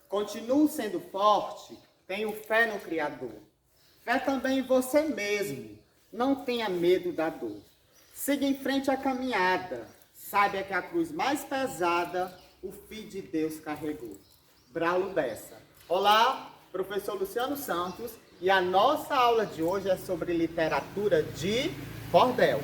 Continuo sendo forte, tenho fé no Criador. Fé também em você mesmo. Não tenha medo da dor. Siga em frente à caminhada. Saiba que a cruz mais pesada o Filho de Deus carregou. Braulo Bessa. Olá, professor Luciano Santos. E a nossa aula de hoje é sobre literatura de cordel.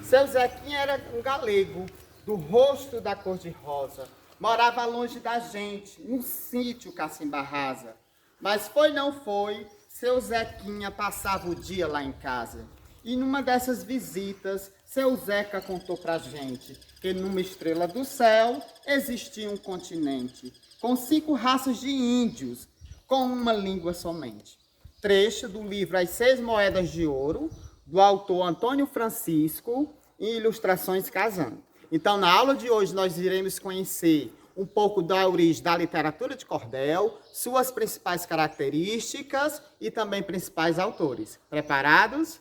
Seu Zequinha era um galego, do rosto da cor-de-rosa. Morava longe da gente, num sítio cacimba rasa. Mas foi não foi, seu Zequinha passava o dia lá em casa. E numa dessas visitas, seu Zeca contou pra gente que numa estrela do céu existia um continente, com 5 raças de índios, com uma língua somente. Trecho do livro As 6 Moedas de Ouro, do autor Antônio Francisco, e ilustrações Casando. Então, na aula de hoje, nós iremos conhecer um pouco da origem da literatura de cordel, suas principais características e também principais autores. Preparados?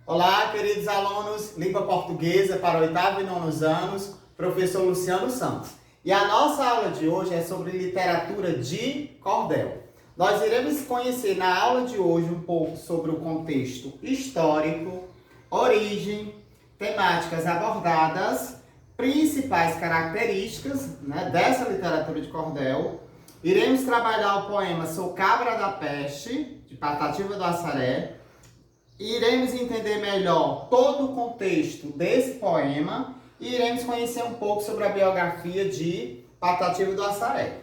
Olá, queridos alunos, língua portuguesa para o 8º e 9º anos, professor Luciano Santos. E a nossa aula de hoje é sobre literatura de cordel. Nós iremos conhecer na aula de hoje um pouco sobre o contexto histórico, origem, temáticas abordadas, principais características, dessa literatura de cordel. Iremos trabalhar o poema Sou Cabra da Peste, de Patativa do Assaré. Iremos entender melhor todo o contexto desse poema e iremos conhecer um pouco sobre a biografia de Patativa do Assaré.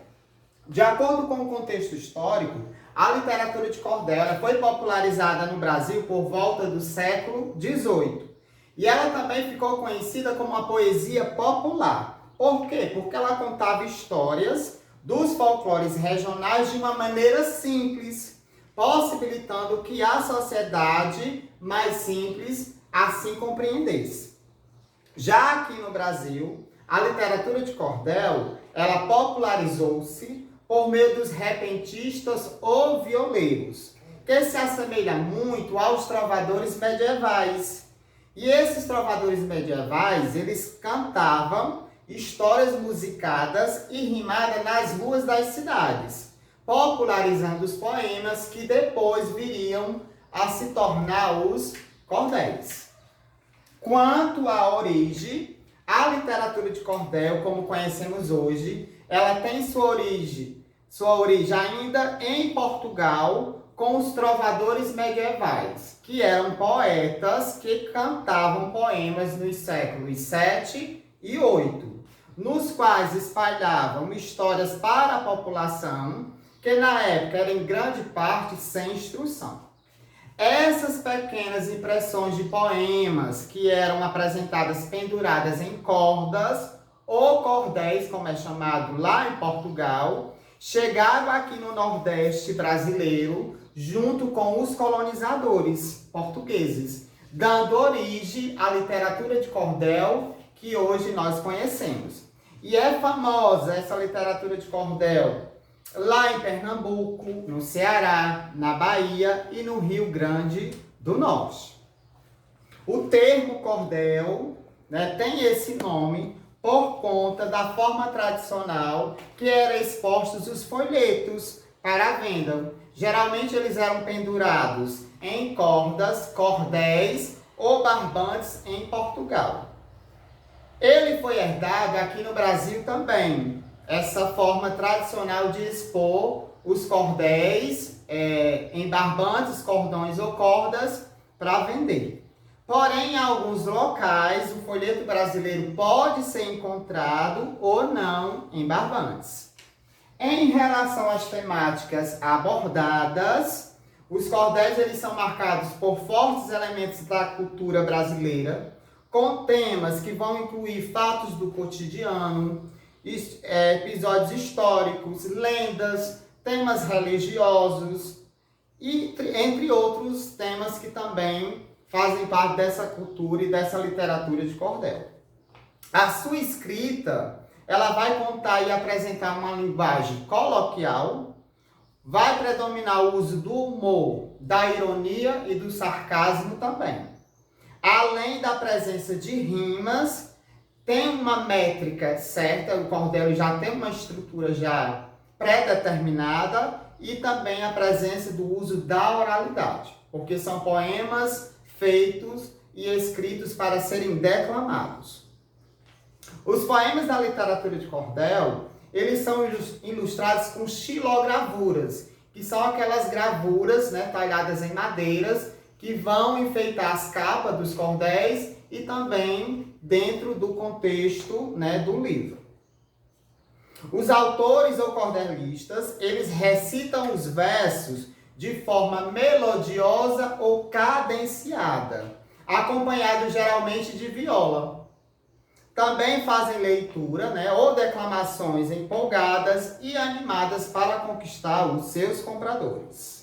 De acordo com o contexto histórico, a literatura de cordel foi popularizada no Brasil por volta do século XVIII. E ela também ficou conhecida como a poesia popular. Por quê? Porque ela contava histórias dos folclores regionais de uma maneira simples, possibilitando que a sociedade mais simples assim compreendesse. Já aqui no Brasil, a literatura de cordel, ela popularizou-se por meio dos repentistas ou violeiros, que se assemelha muito aos trovadores medievais. E esses trovadores medievais, eles cantavam histórias musicadas e rimadas nas ruas das cidades, popularizando os poemas que depois viriam a se tornar os cordéis. Quanto à origem, a literatura de cordel, como conhecemos hoje, ela tem sua origem ainda em Portugal, com os trovadores medievais, que eram poetas que cantavam poemas nos séculos 7 e 8, nos quais espalhavam histórias para a população, que na época era em grande parte sem instrução. Essas pequenas impressões de poemas, que eram apresentadas penduradas em cordas, ou cordéis, como é chamado lá em Portugal, chegaram aqui no Nordeste brasileiro, junto com os colonizadores portugueses, dando origem à literatura de cordel que hoje nós conhecemos. E é famosa essa literatura de cordel lá em Pernambuco, no Ceará, na Bahia e no Rio Grande do Norte. O termo cordel, tem esse nome por conta da forma tradicional que eram expostos os folhetos para a venda. Geralmente eles eram pendurados em cordas, cordéis ou barbantes em Portugal. Ele foi herdado aqui no Brasil também, essa forma tradicional de expor os cordéis em barbantes, cordões ou cordas para vender. Porém, em alguns locais, o folheto brasileiro pode ser encontrado ou não em barbantes. Em relação às temáticas abordadas, os cordéis eles são marcados por fortes elementos da cultura brasileira, com temas que vão incluir fatos do cotidiano, episódios históricos, lendas, temas religiosos e entre outros temas que também fazem parte dessa cultura e dessa literatura de cordel. A sua escrita, ela vai contar e apresentar uma linguagem coloquial, vai predominar o uso do humor, da ironia e do sarcasmo também. Além da presença de rimas, tem uma métrica certa, o cordel já tem uma estrutura já pré-determinada e também a presença do uso da oralidade, porque são poemas feitos e escritos para serem declamados. Os poemas da literatura de cordel, eles são ilustrados com xilogravuras, que são aquelas gravuras, né, talhadas em madeiras, que vão enfeitar as capas dos cordéis e também dentro do contexto, né, do livro. Os autores ou cordelistas, eles recitam os versos de forma melodiosa ou cadenciada, acompanhado geralmente de viola. Também fazem leitura, né, ou declamações empolgadas e animadas para conquistar os seus compradores.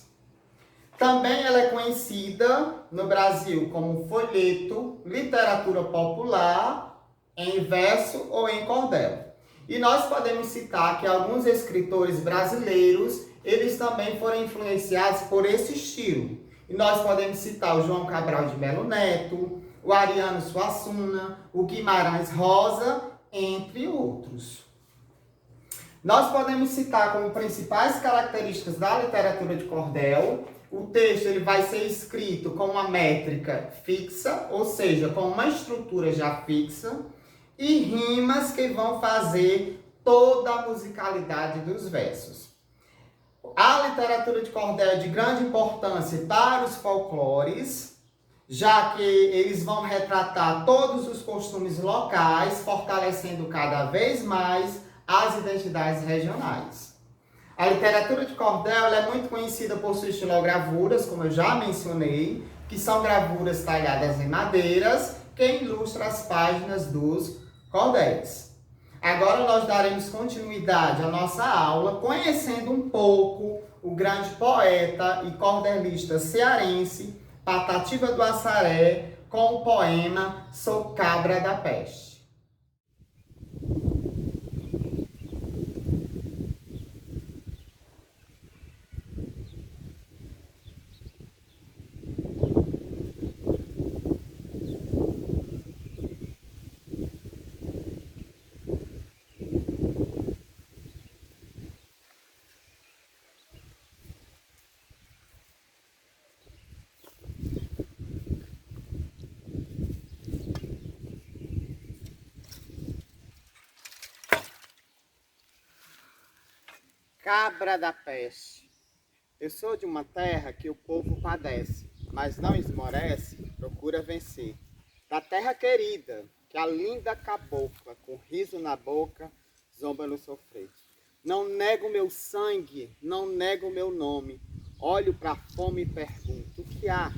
Também ela é conhecida no Brasil como folheto, literatura popular, em verso ou em cordel. E nós podemos citar que alguns escritores brasileiros, eles também foram influenciados por esse estilo. E nós podemos citar o João Cabral de Melo Neto, o Ariano Suassuna, o Guimarães Rosa, entre outros. Nós podemos citar como principais características da literatura de cordel, o texto ele vai ser escrito com uma métrica fixa, ou seja, com uma estrutura já fixa, e rimas que vão fazer toda a musicalidade dos versos. A literatura de cordel é de grande importância para os folclores, já que eles vão retratar todos os costumes locais, fortalecendo cada vez mais as identidades regionais. A literatura de cordel é muito conhecida por suas estilogravuras, como eu já mencionei, que são gravuras talhadas em madeiras, que ilustram as páginas dos cordéis. Agora nós daremos continuidade à nossa aula, conhecendo um pouco o grande poeta e cordelista cearense, Patativa do Assaré, com o poema Sou Cabra da Peste. Cabra da peste. Eu sou de uma terra que o povo padece, mas não esmorece, procura vencer. Da terra querida, que a linda cabocla, com riso na boca, zomba no sofrer. Não nego meu sangue, não nego meu nome. Olho pra fome e pergunto, o que há?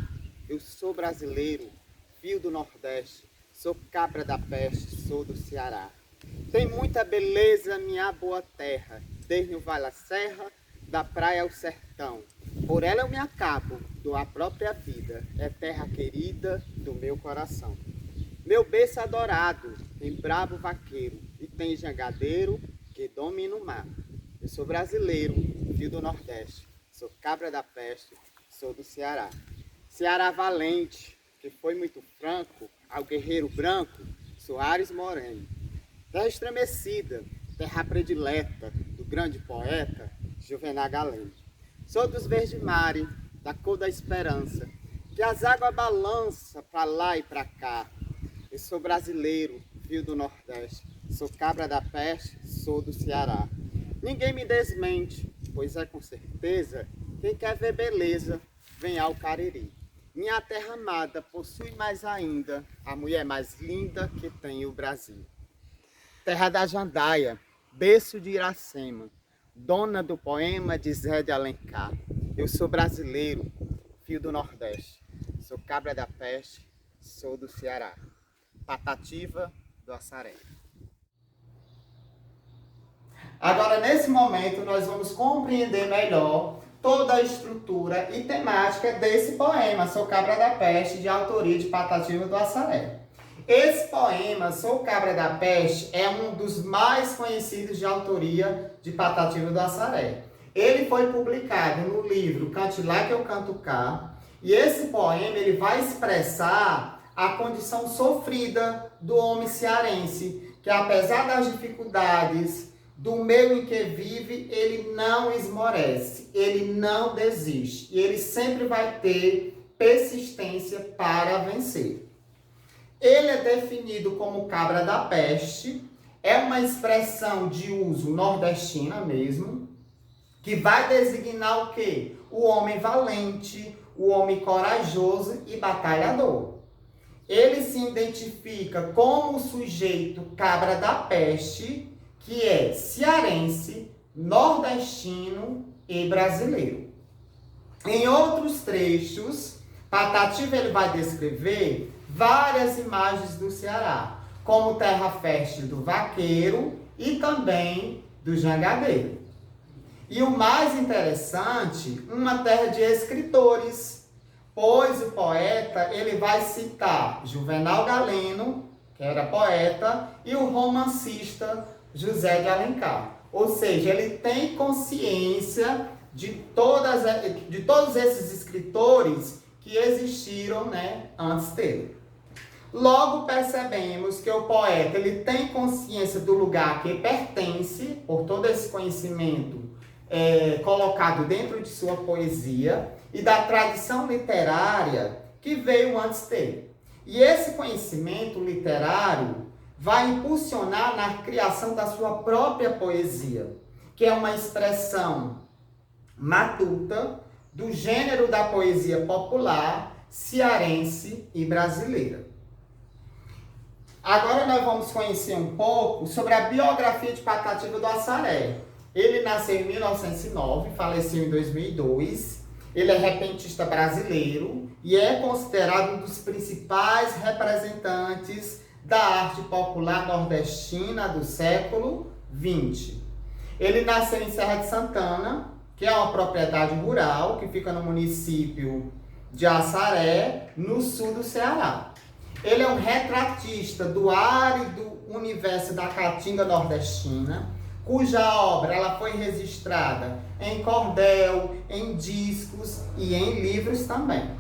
Eu sou brasileiro, fio do Nordeste, sou cabra da peste, sou do Ceará. Tem muita beleza minha boa terra, desde o vale à serra, da praia ao sertão. Por ela eu me acabo, dou a própria vida, é terra querida do meu coração. Meu berço adorado, tem brabo vaqueiro, e tem jangadeiro que domina o mar. Eu sou brasileiro, fio do Nordeste, sou cabra da peste, sou do Ceará. Ceará valente, que foi muito franco, ao guerreiro branco, Soares Moreno. Terra estremecida, terra predileta, do grande poeta Juvenal Galeno. Sou dos verdes mares, da cor da esperança, que as águas balançam para lá e para cá. Eu sou brasileiro, fio do Nordeste, sou cabra da peste, sou do Ceará. Ninguém me desmente, pois é com certeza, quem quer ver beleza, vem ao Cariri. Minha terra amada possui mais ainda a mulher mais linda que tem o Brasil. Terra da Jandaia, berço de Iracema, dona do poema de Zé de Alencar. Eu sou brasileiro, fio do Nordeste, sou cabra da peste, sou do Ceará. Patativa do Assaré. Agora, nesse momento, nós vamos compreender melhor toda a estrutura e temática desse poema, Sou Cabra da Peste, de autoria de Patativa do Assaré. Esse poema, Sou Cabra da Peste, é um dos mais conhecidos de autoria de Patativa do Assaré. Ele foi publicado no livro Cante Lá que eu canto cá, e esse poema ele vai expressar a condição sofrida do homem cearense, que apesar das dificuldades do meio em que vive, ele não esmorece, ele não desiste, e ele sempre vai ter persistência para vencer. Ele é definido como cabra da peste, é uma expressão de uso nordestina mesmo, que vai designar o quê? O homem valente, o homem corajoso e batalhador. Ele se identifica como o sujeito cabra da peste, que é cearense, nordestino e brasileiro. Em outros trechos, Patativa ele vai descrever várias imagens do Ceará, como terra fértil do vaqueiro e também do jangadeiro. E o mais interessante, uma terra de escritores, pois o poeta ele vai citar Juvenal Galeno, que era poeta, e o romancista José de Alencar. Ou seja, ele tem consciência de todos esses escritores que existiram, né, antes dele. Logo percebemos que o poeta ele tem consciência do lugar que pertence, por todo esse conhecimento colocado dentro de sua poesia, e da tradição literária que veio antes dele. E esse conhecimento literário vai impulsionar na criação da sua própria poesia, que é uma expressão matuta do gênero da poesia popular cearense e brasileira. Agora nós vamos conhecer um pouco sobre a biografia de Patativa do Assaré. Ele nasceu em 1909, faleceu em 2002. Ele é repentista brasileiro e é considerado um dos principais representantes da arte popular nordestina do século XX. Ele nasceu em Serra de Santana, que é uma propriedade rural que fica no município de Assaré, no sul do Ceará. Ele é um retratista do árido universo da caatinga nordestina, cuja obra ela foi registrada em cordel, em discos e em livros também.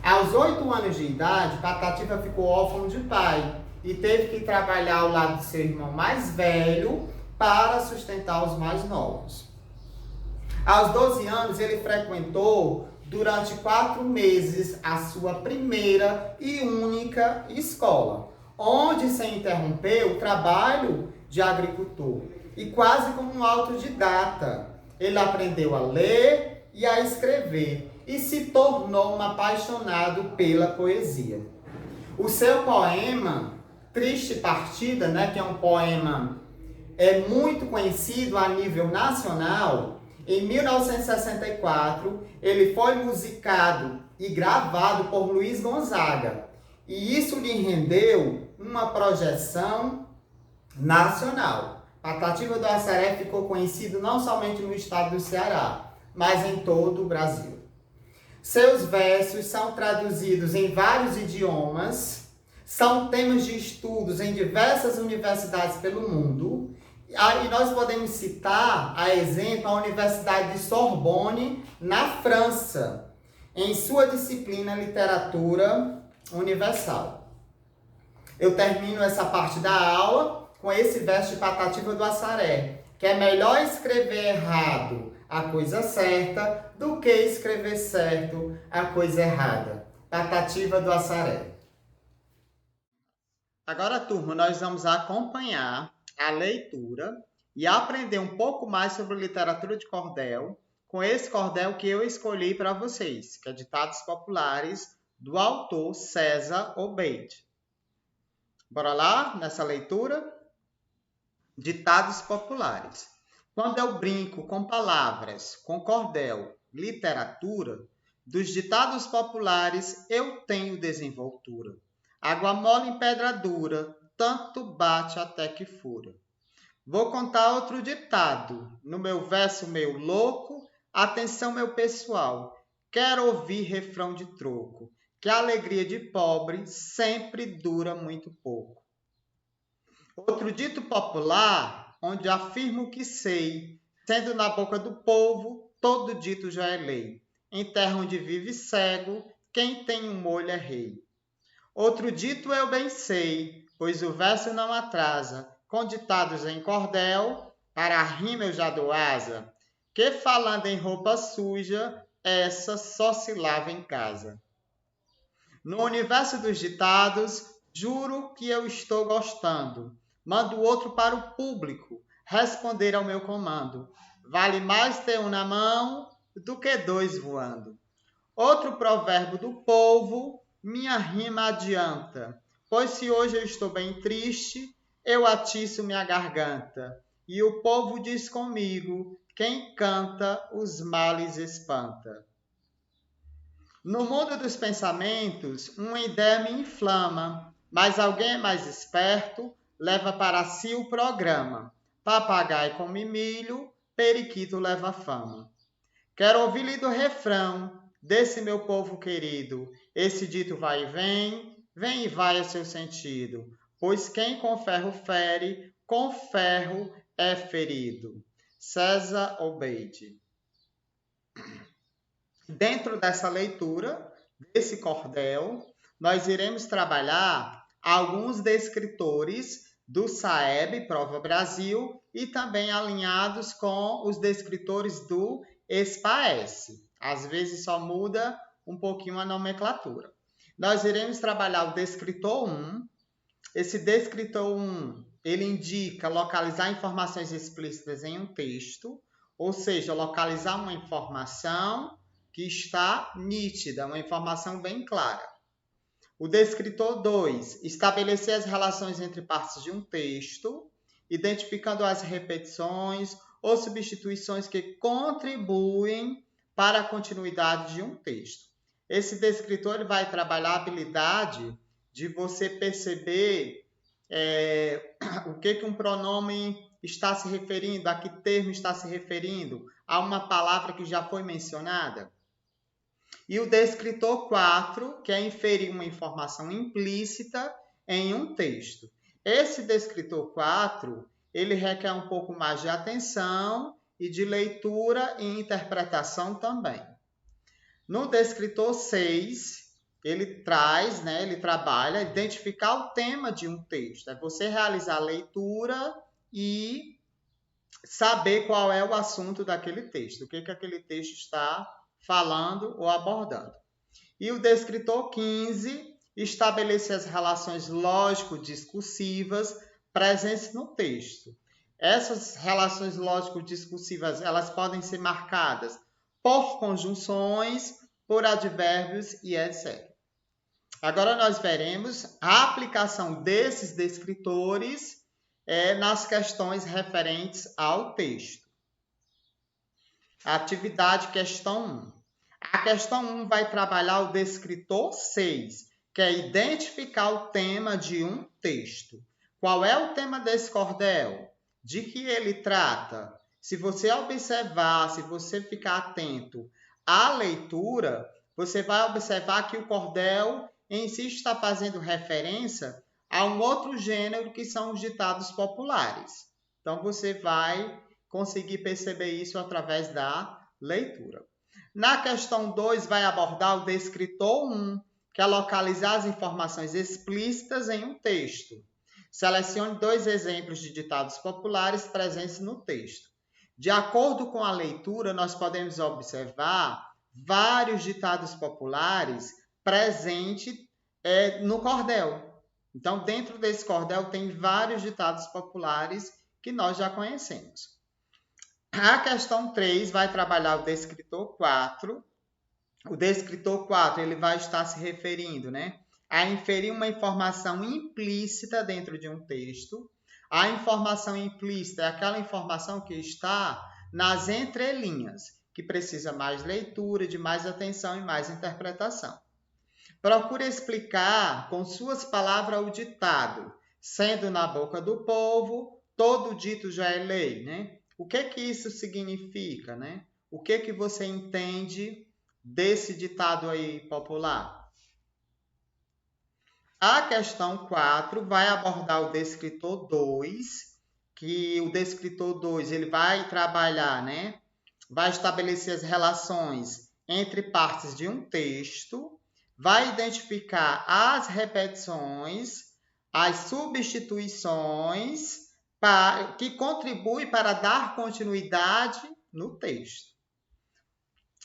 Aos 8 anos de idade, Patativa ficou órfão de pai e teve que trabalhar ao lado de seu irmão mais velho para sustentar os mais novos. Aos 12 anos, ele frequentou durante 4 meses a sua primeira e única escola, onde se interrompeu o trabalho de agricultor. E quase como um autodidata, ele aprendeu a ler e a escrever e se tornou um apaixonado pela poesia. O seu poema, Triste Partida, né, que é um poema muito conhecido a nível nacional, em 1964, ele foi musicado e gravado por Luiz Gonzaga. E isso lhe rendeu uma projeção nacional. Patativa do Assaré ficou conhecido não somente no estado do Ceará, mas em todo o Brasil. Seus versos são traduzidos em vários idiomas, são temas de estudos em diversas universidades pelo mundo. E nós podemos citar, a exemplo, a Universidade de Sorbonne, na França, em sua disciplina Literatura Universal. Eu termino essa parte da aula com esse verso de Patativa do Assaré, que é melhor escrever errado a coisa certa do que escrever certo a coisa errada. Patativa do Assaré. Agora, turma, nós vamos acompanhar a leitura e aprender um pouco mais sobre literatura de cordel com esse cordel que eu escolhi para vocês, que é Ditados Populares, do autor César Obeid. Bora lá nessa leitura? Ditados populares. Quando eu brinco com palavras, com cordel, literatura, dos ditados populares eu tenho desenvoltura. Água mole em pedra dura, tanto bate até que fura. Vou contar outro ditado, no meu verso meio louco, atenção meu pessoal, quero ouvir refrão de troco, que a alegria de pobre sempre dura muito pouco. Outro dito popular, onde afirmo que sei, sendo na boca do povo, todo dito já é lei. Em terra onde vive cego, quem tem um olho é rei. Outro dito eu bem sei, pois o verso não atrasa. Com ditados em cordel, para a rima eu já dou asa. Que falando em roupa suja, essa só se lava em casa. No universo dos ditados, juro que eu estou gostando. Mando outro para o público responder ao meu comando. Vale mais ter um na mão do que dois voando. Outro provérbio do povo, minha rima adianta. Pois se hoje eu estou bem triste, eu atiço minha garganta. E o povo diz comigo, quem canta os males espanta. No mundo dos pensamentos, uma ideia me inflama, mas alguém é mais esperto, leva para si o programa. Papagaio come milho, periquito leva fama. Quero ouvir lido refrão desse meu povo querido. Esse dito vai e vem e vai a seu sentido. Pois quem com ferro fere, com ferro é ferido. César Obeide. Dentro dessa leitura, desse cordel, nós iremos trabalhar alguns descritores do SAEB, Prova Brasil, e também alinhados com os descritores do SPAES. Às vezes só muda um pouquinho a nomenclatura. Nós iremos trabalhar o descritor 1. Esse descritor 1, ele indica localizar informações explícitas em um texto, ou seja, localizar uma informação que está nítida, uma informação bem clara. O descritor 2, estabelecer as relações entre partes de um texto, identificando as repetições ou substituições que contribuem para a continuidade de um texto. Esse descritor ele vai trabalhar a habilidade de você perceber o que um pronome está se referindo, a que termo está se referindo, a uma palavra que já foi mencionada. E o descritor 4, que é inferir uma informação implícita em um texto. Esse descritor 4, ele requer um pouco mais de atenção e de leitura e interpretação também. No descritor 6, ele trabalha identificar o tema de um texto. É você realizar a leitura e saber qual é o assunto daquele texto, o que aquele texto está falando ou abordando. E o descritor 15, estabelecer as relações lógico-discursivas presentes no texto. Essas relações lógico-discursivas, elas podem ser marcadas por conjunções, por advérbios e etc. Agora nós veremos a aplicação desses descritores nas questões referentes ao texto. Atividade questão 1. A questão 1 vai trabalhar o descritor 6, que é identificar o tema de um texto. Qual é o tema desse cordel? De que ele trata? Se você observar, se você ficar atento à leitura, você vai observar que o cordel em si está fazendo referência a um outro gênero que são os ditados populares. Então, você vai conseguir perceber isso através da leitura. Na questão 2, vai abordar o descritor 1, que é localizar as informações explícitas em um texto. Selecione 2 exemplos de ditados populares presentes no texto. De acordo com a leitura, nós podemos observar vários ditados populares presentes no cordel. Então, dentro desse cordel tem vários ditados populares que nós já conhecemos. A questão 3 vai trabalhar o descritor 4. O descritor 4 ele vai estar se referindo, a inferir uma informação implícita dentro de um texto. A informação implícita é aquela informação que está nas entrelinhas, que precisa mais leitura, de mais atenção e mais interpretação. Procure explicar com suas palavras o ditado, sendo na boca do povo, todo dito já é lei, O que isso significa, O que você entende desse ditado aí popular? A questão 4 vai abordar o descritor 2, que o descritor 2 ele vai trabalhar, vai estabelecer as relações entre partes de um texto, vai identificar as repetições, as substituições que contribuem para dar continuidade no texto.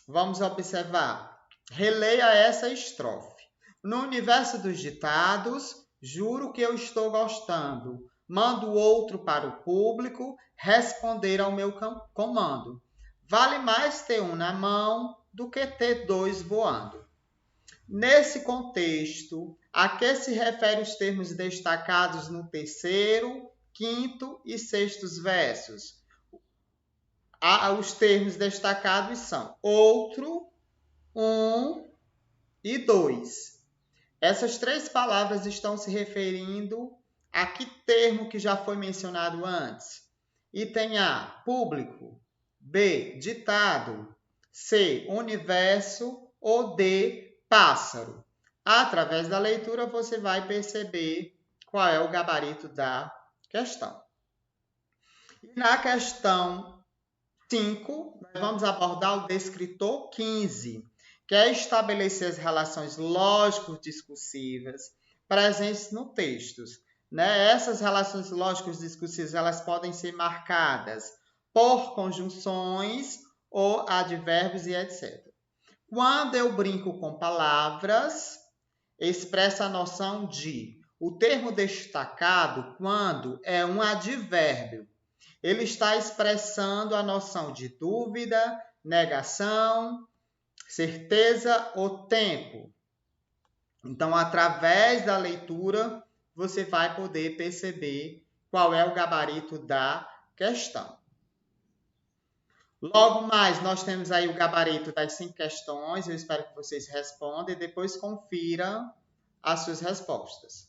Vamos observar. Releia essa estrofe. No universo dos ditados, juro que eu estou gostando. Mando outro para o público responder ao meu comando. Vale mais ter um na mão do que ter dois voando. Nesse contexto, a que se refere os termos destacados no terceiro, quinto e sextos versos? Os termos destacados são outro, um e dois. Essas três palavras estão se referindo a que termo que já foi mencionado antes? Item A, público. B, ditado. C, universo. Ou D, pássaro. Através da leitura, você vai perceber qual é o gabarito da questão. E na questão 5, nós vamos abordar o descritor 15, que é estabelecer as relações lógico-discursivas presentes no texto. Essas relações lógico-discursivas elas podem ser marcadas por conjunções ou advérbios e etc. Quando eu brinco com palavras, expressa a noção de o termo destacado quando é um advérbio. Ele está expressando a noção de dúvida, negação, certeza ou tempo. Então, através da leitura, você vai poder perceber qual é o gabarito da questão. Logo mais, nós temos aí o gabarito das 5 questões. Eu espero que vocês respondam e depois confiram as suas respostas.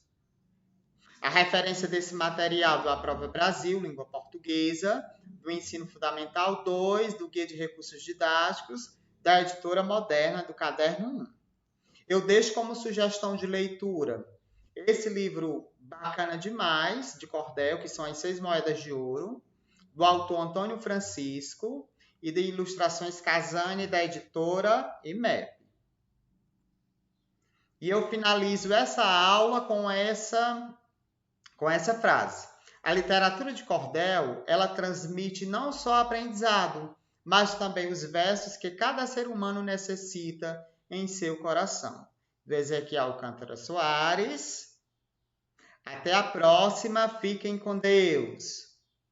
A referência desse material do A Prova Brasil, língua portuguesa, do Ensino Fundamental 2, do Guia de Recursos Didáticos, da Editora Moderna, do Caderno 1. Eu deixo como sugestão de leitura esse livro bacana demais, de cordel, que são As 6 Moedas de Ouro, do autor Antônio Francisco, e de ilustrações Casani, da editora IMEP. E eu finalizo essa aula com essa frase. A literatura de cordel, ela transmite não só aprendizado, mas também os versos que cada ser humano necessita em seu coração. Do Ezequiel Alcântara Soares. Até a próxima. Fiquem com Deus.